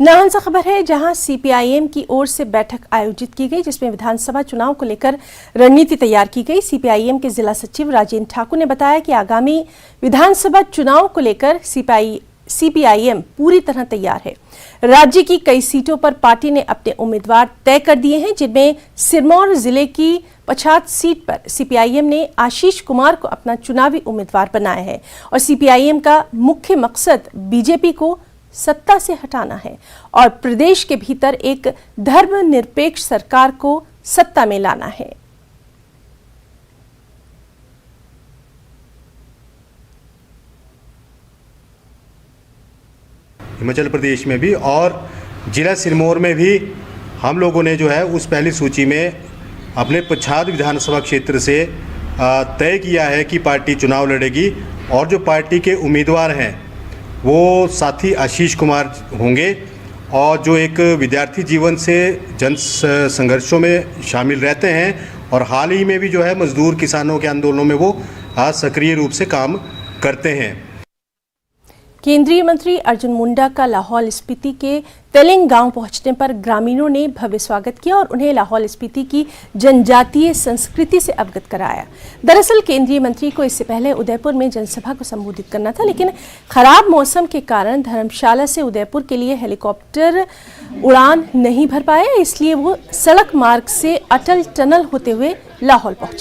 नाहन से खबर है, जहां सीपीआईएम की ओर से बैठक आयोजित की गई, जिसमें विधानसभा चुनाव को लेकर रणनीति तैयार की गई। सीपीआईएम के जिला सचिव राजेंद्र ठाकुर ने बताया कि आगामी विधानसभा चुनाव को लेकर सीपीआईएम पूरी तरह तैयार है। राज्य की कई सीटों पर पार्टी ने अपने उम्मीदवार तय कर दिए हैं, जिनमें सिरमौर जिले की पछात सीट पर सीपीआईएम ने आशीष कुमार को अपना चुनावी उम्मीदवार बनाया है और सीपीआईएम का मुख्य मकसद बीजेपी को सत्ता से हटाना है और प्रदेश के भीतर एक धर्मनिरपेक्ष सरकार को सत्ता में लाना है। हिमाचल प्रदेश में भी और जिला सिरमौर में भी हम लोगों ने जो है उस पहली सूची में अपने पछात विधानसभा क्षेत्र से तय किया है कि पार्टी चुनाव लड़ेगी और जो पार्टी के उम्मीदवार हैं वो साथी आशीष कुमार होंगे और जो एक विद्यार्थी जीवन से जन संघर्षों में शामिल रहते हैं और हाल ही में भी जो है मजदूर किसानों के आंदोलनों में वो सक्रिय रूप से काम करते हैं। केंद्रीय मंत्री अर्जुन मुंडा का लाहौल स्पीति के तेलिंग गांव पहुंचने पर ग्रामीणों ने भव्य स्वागत किया और उन्हें लाहौल स्पीति की जनजातीय संस्कृति से अवगत कराया। दरअसल केंद्रीय मंत्री को इससे पहले उदयपुर में जनसभा को संबोधित करना था, लेकिन खराब मौसम के कारण धर्मशाला से उदयपुर के लिए हेलीकॉप्टर उड़ान नहीं भर पाया, इसलिए वो सड़क मार्ग से अटल टनल होते हुए लाहौल पहुंचे।